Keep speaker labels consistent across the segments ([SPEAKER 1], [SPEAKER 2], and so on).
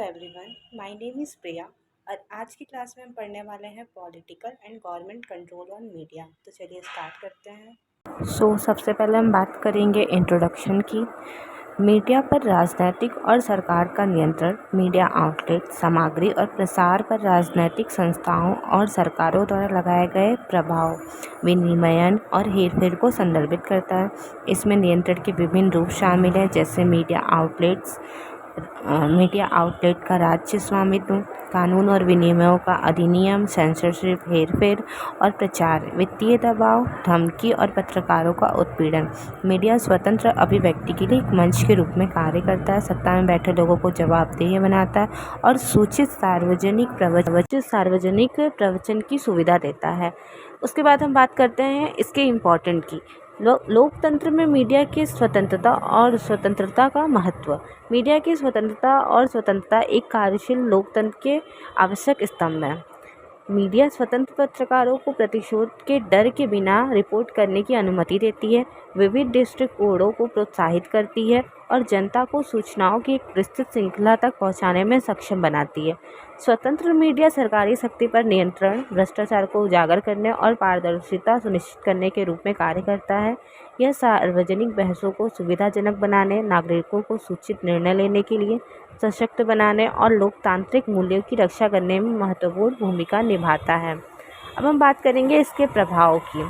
[SPEAKER 1] Everyone, my name is प्रिया और आज की क्लास में हम पढ़ने वाले हैं political and government control on media. तो चलिए स्टार्ट करते हैं। सबसे पहले हम बात करेंगे इंट्रोडक्शन की। मीडिया पर राजनीतिक और सरकार का नियंत्रण, मीडिया आउटलेट, सामग्री और प्रसार पर राजनीतिक संस्थाओं और सरकारों द्वारा लगाए गए प्रभाव, विनियमन और हेरफेर को संदर्भित करता है। इसमें नियंत्रण के विभिन्न रूप शामिल हैं, जैसे मीडिया आउटलेट का राज्य स्वामित्व, कानून और विनियमों का अधिनियम, सेंसरशिप, हेरफेर और प्रचार, वित्तीय दबाव, धमकी और पत्रकारों का उत्पीड़न। मीडिया स्वतंत्र अभिव्यक्ति के लिए एक मंच के रूप में कार्य करता है, सत्ता में बैठे लोगों को जवाबदेह बनाता है और सूचित सार्वजनिक प्रवचन की सुविधा देता है। उसके बाद हम बात करते हैं इसके इम्पोर्टेंट की। लोकतंत्र में मीडिया की स्वतंत्रता और स्वतंत्रता का महत्व। मीडिया की स्वतंत्रता एक कार्यशील लोकतंत्र के आवश्यक स्तंभ है। मीडिया स्वतंत्र पत्रकारों को प्रतिशोध के डर के बिना रिपोर्ट करने की अनुमति देती है, विविध दृष्टिकोणों को प्रोत्साहित करती है और जनता को सूचनाओं की एक विस्तृत श्रृंखला तक पहुंचाने में सक्षम बनाती है। स्वतंत्र मीडिया सरकारी शक्ति पर नियंत्रण, भ्रष्टाचार को उजागर करने और पारदर्शिता सुनिश्चित करने के रूप में कार्य करता है। यह सार्वजनिक बहसों को सुविधाजनक बनाने, नागरिकों को सूचित निर्णय लेने के लिए सशक्त बनाने और लोकतांत्रिक मूल्यों की रक्षा करने में महत्वपूर्ण भूमिका निभाता है। अब हम बात करेंगे इसके प्रभाव की।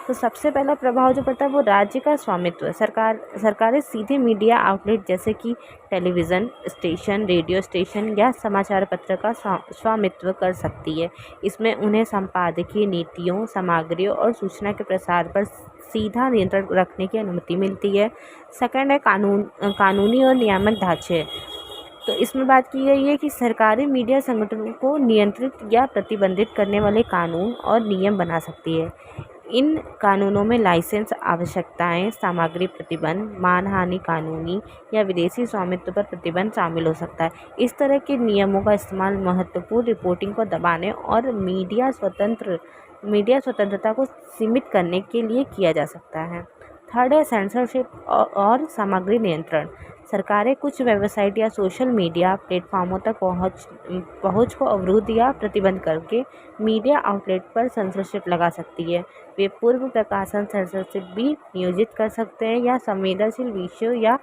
[SPEAKER 1] तो सबसे पहला प्रभाव जो पड़ता है वो राज्य का स्वामित्व। सरकारें सीधे मीडिया आउटलेट जैसे कि टेलीविज़न स्टेशन, रेडियो स्टेशन या समाचार पत्र का स्वामित्व कर सकती है। इसमें उन्हें संपादकीय नीतियों, सामग्रियों और सूचना के प्रसार पर सीधा नियंत्रण रखने की अनुमति मिलती है। सेकंड है कानूनी और नियामक ढांचे। तो इसमें बात की गई है कि सरकारी मीडिया संगठनों को नियंत्रित या प्रतिबंधित करने वाले कानून और नियम बना सकती है। इन कानूनों में लाइसेंस आवश्यकताएं, सामग्री प्रतिबंध, मानहानि कानूनी या विदेशी स्वामित्व पर प्रतिबंध शामिल हो सकता है। इस तरह के नियमों का इस्तेमाल महत्वपूर्ण रिपोर्टिंग को दबाने और मीडिया स्वतंत्रता को सीमित करने के लिए किया जा सकता है। थर्ड है सेंसरशिप और सामग्री नियंत्रण। सरकारें कुछ वेबसाइट या सोशल मीडिया प्लेटफॉर्मों तक पहुंच को अवरुद्ध या प्रतिबंध करके मीडिया आउटलेट पर सेंसरशिप लगा सकती है। वे पूर्व प्रकाशन सेंसरशिप भी नियोजित कर सकते हैं या संवेदनशील विषयों या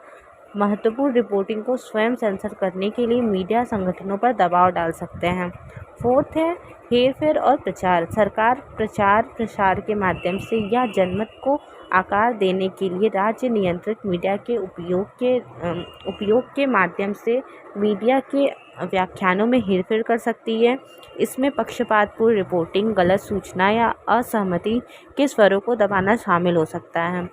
[SPEAKER 1] महत्वपूर्ण रिपोर्टिंग को स्वयं सेंसर करने के लिए मीडिया संगठनों पर दबाव डाल सकते हैं। फोर्थ है हेरफेर और प्रचार। सरकार प्रचार प्रसार के माध्यम से या जनमत को आकार देने के लिए राज्य नियंत्रित मीडिया के उपयोग के माध्यम से मीडिया के व्याख्यानों में हेरफेर कर सकती है। इसमें पक्षपातपूर्ण रिपोर्टिंग, गलत सूचना या असहमति के स्वरों को दबाना शामिल हो सकता है।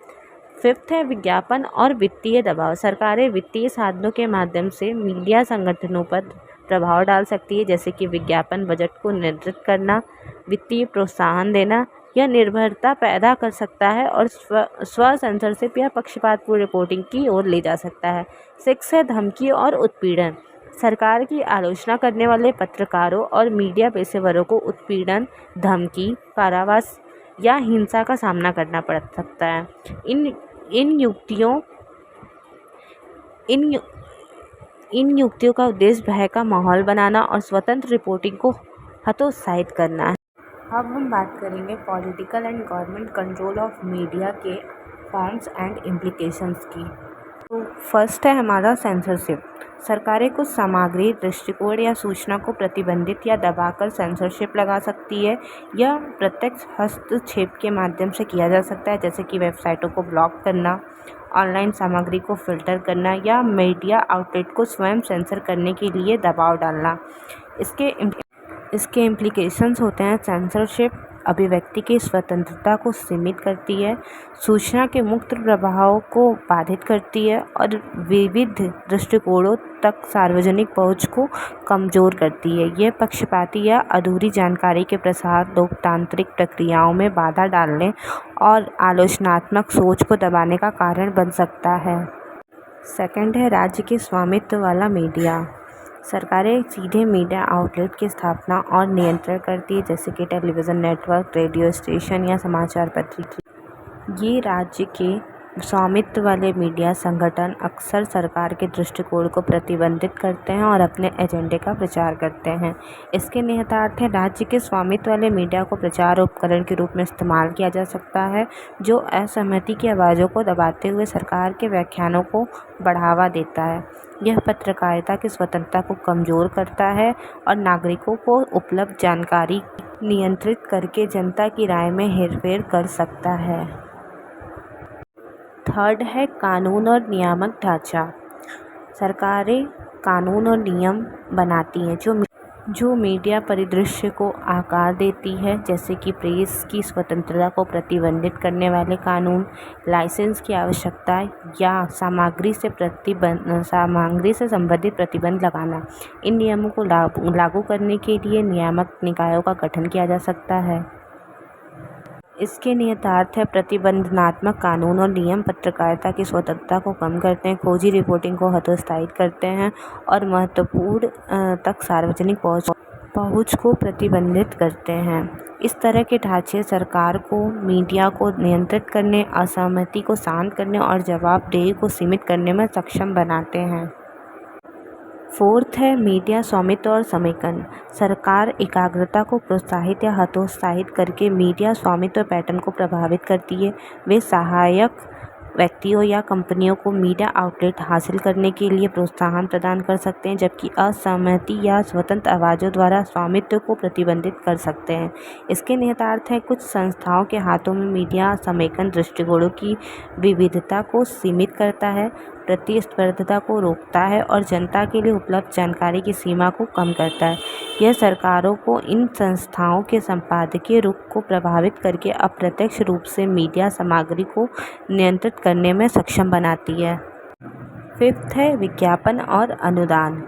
[SPEAKER 1] फिफ्थ है विज्ञापन और वित्तीय दबाव। सरकारें वित्तीय साधनों के माध्यम से मीडिया संगठनों पर प्रभाव डाल सकती है, जैसे कि विज्ञापन बजट को नियंत्रित करना, वित्तीय प्रोत्साहन देना या निर्भरता पैदा कर सकता है और स्व सेंसरशिप या पक्षपातपूर्ण रिपोर्टिंग की ओर ले जा सकता है। सिक्स है धमकी और उत्पीड़न। सरकार की आलोचना करने वाले पत्रकारों और मीडिया पेशेवरों को उत्पीड़न, धमकी, कारावास या हिंसा का सामना करना पड़ सकता है। इन युक्तियों का उद्देश्य भय का माहौल बनाना और स्वतंत्र रिपोर्टिंग को हतोत्साहित करना है। अब हम बात करेंगे political and government control of media के फॉर्म्स एंड इम्प्लीकेशंस की। तो फर्स्ट है हमारा सेंसरशिप। सरकारें कुछ सामग्री, दृष्टिकोण या सूचना को प्रतिबंधित या दबाकर सेंसरशिप लगा सकती है। यह प्रत्यक्ष हस्तक्षेप के माध्यम से किया जा सकता है, जैसे कि वेबसाइटों को ब्लॉक करना, ऑनलाइन सामग्री को फिल्टर करना या मीडिया आउटलेट को स्वयं सेंसर करने के लिए दबाव डालना। इसके इम्प्लीकेशंस होते हैं सेंसरशिप अभिव्यक्ति की स्वतंत्रता को सीमित करती है, सूचना के मुक्त प्रवाह को बाधित करती है और विविध दृष्टिकोणों तक सार्वजनिक पहुंच को कमज़ोर करती है। यह पक्षपाती या अधूरी जानकारी के प्रसार, लोकतांत्रिक प्रक्रियाओं में बाधा डालने और आलोचनात्मक सोच को दबाने का कारण बन सकता है। सेकंड है राज्य के स्वामित्व वाला मीडिया। सरकारें सीधे मीडिया आउटलेट की स्थापना और नियंत्रण करती है, जैसे कि टेलीविज़न नेटवर्क, रेडियो स्टेशन या समाचार पत्र। ये राज्य के स्वामित्व वाले मीडिया संगठन अक्सर सरकार के दृष्टिकोण को प्रतिबंधित करते हैं और अपने एजेंडे का प्रचार करते हैं। इसके निहितार्थ है, राज्य के स्वामित्व वाले मीडिया को प्रचार उपकरण के रूप में इस्तेमाल किया जा सकता है, जो असहमति की आवाज़ों को दबाते हुए सरकार के व्याख्यानों को बढ़ावा देता है। यह पत्रकारिता की स्वतंत्रता को कमज़ोर करता है और नागरिकों को उपलब्ध जानकारी नियंत्रित करके जनता की राय में हेरफेर कर सकता है। थर्ड है कानून और नियामक ढांचा। सरकारें कानून और नियम बनाती हैं जो मीडिया परिदृश्य को आकार देती है, जैसे कि प्रेस की स्वतंत्रता को प्रतिबंधित करने वाले कानून, लाइसेंस की आवश्यकता या सामग्री से संबंधित प्रतिबंध लगाना। इन नियमों को लागू करने के लिए नियामक निकायों का गठन किया जा सकता है। इसके निहितार्थ है, प्रतिबंधात्मक कानून और नियम पत्रकारिता की स्वतंत्रता को कम करते हैं, खोजी रिपोर्टिंग को हतोत्साहित करते हैं और महत्वपूर्ण तक सार्वजनिक पहुँच को प्रतिबंधित करते हैं। इस तरह के ढांचे सरकार को मीडिया को नियंत्रित करने, असहमति को शांत करने और जवाबदेही को सीमित करने में सक्षम बनाते हैं। फोर्थ है मीडिया स्वामित्व और समेकन। सरकार एकाग्रता को प्रोत्साहित या हतोत्साहित करके मीडिया स्वामित्व पैटर्न को प्रभावित करती है। वे सहायक व्यक्तियों या कंपनियों को मीडिया आउटलेट हासिल करने के लिए प्रोत्साहन प्रदान कर सकते हैं, जबकि असहमति या स्वतंत्र आवाज़ों द्वारा स्वामित्व को प्रतिबंधित कर सकते हैं। इसके निहितार्थ है, कुछ संस्थाओं के हाथों में मीडिया समेकन दृष्टिकोणों की विविधता को सीमित करता है, प्रतिस्पर्धा को रोकता है और जनता के लिए उपलब्ध जानकारी की सीमा को कम करता है। यह सरकारों को इन संस्थाओं के संपादकीय रुख को प्रभावित करके अप्रत्यक्ष रूप से मीडिया सामग्री को नियंत्रित करने में सक्षम बनाती है। फिफ्थ है विज्ञापन और अनुदान।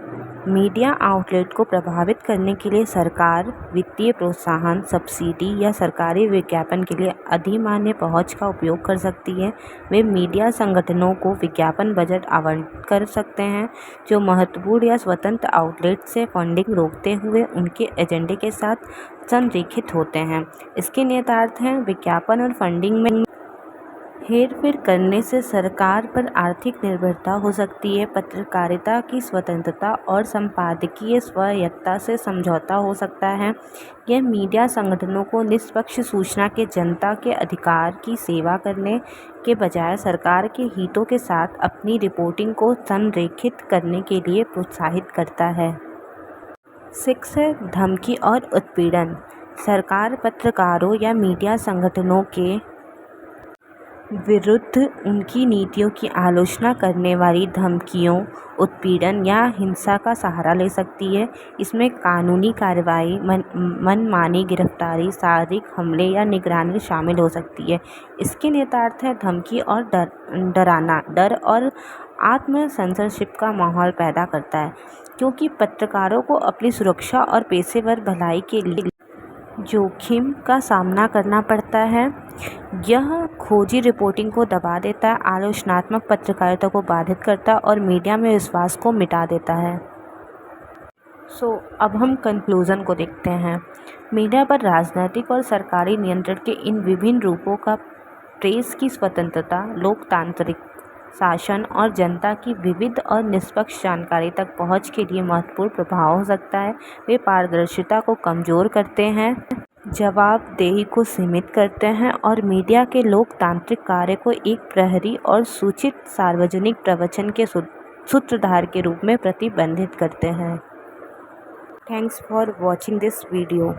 [SPEAKER 1] मीडिया आउटलेट को प्रभावित करने के लिए सरकार वित्तीय प्रोत्साहन, सब्सिडी या सरकारी विज्ञापन के लिए अधिमान्य पहुंच का उपयोग कर सकती है। वे मीडिया संगठनों को विज्ञापन बजट आवंटित कर सकते हैं, जो महत्वपूर्ण या स्वतंत्र आउटलेट से फंडिंग रोकते हुए उनके एजेंडे के साथ संरेखित होते हैं। इसके निहितार्थ हैं, विज्ञापन और फंडिंग में हेरफेर करने से सरकार पर आर्थिक निर्भरता हो सकती है, पत्रकारिता की स्वतंत्रता और संपादकीय स्वायत्तता से समझौता हो सकता है। यह मीडिया संगठनों को निष्पक्ष सूचना के जनता के अधिकार की सेवा करने के बजाय सरकार के हितों के साथ अपनी रिपोर्टिंग को संरेखित करने के लिए प्रोत्साहित करता है। 6 है धमकी और उत्पीड़न। सरकार पत्रकारों या मीडिया संगठनों के विरुद्ध उनकी नीतियों की आलोचना करने वाली धमकियों, उत्पीड़न या हिंसा का सहारा ले सकती है। इसमें कानूनी कार्रवाई, मनमानी गिरफ्तारी, शारीरिक हमले या निगरानी शामिल हो सकती है। इसके निहितार्थ है धमकी और डर और आत्म सेंसरशिप का माहौल पैदा करता है, क्योंकि पत्रकारों को अपनी सुरक्षा और पेशेवर भलाई के लिए जोखिम का सामना करना पड़ता है। यह खोजी रिपोर्टिंग को दबा देता है, आलोचनात्मक पत्रकारिता को बाधित करता है और मीडिया में विश्वास को मिटा देता है। अब हम कंक्लूज़न को देखते हैं। मीडिया पर राजनीतिक और सरकारी नियंत्रण के इन विभिन्न रूपों का प्रेस की स्वतंत्रता, लोकतांत्रिक शासन और जनता की विविध और निष्पक्ष जानकारी तक पहुंच के लिए महत्वपूर्ण प्रभाव हो सकता है। वे पारदर्शिता को कमज़ोर करते हैं, जवाबदेही को सीमित करते हैं और मीडिया के लोकतांत्रिक कार्य को एक प्रहरी और सूचित सार्वजनिक प्रवचन के सूत्रधार के रूप में प्रतिबंधित करते हैं। Thanks for watching this video.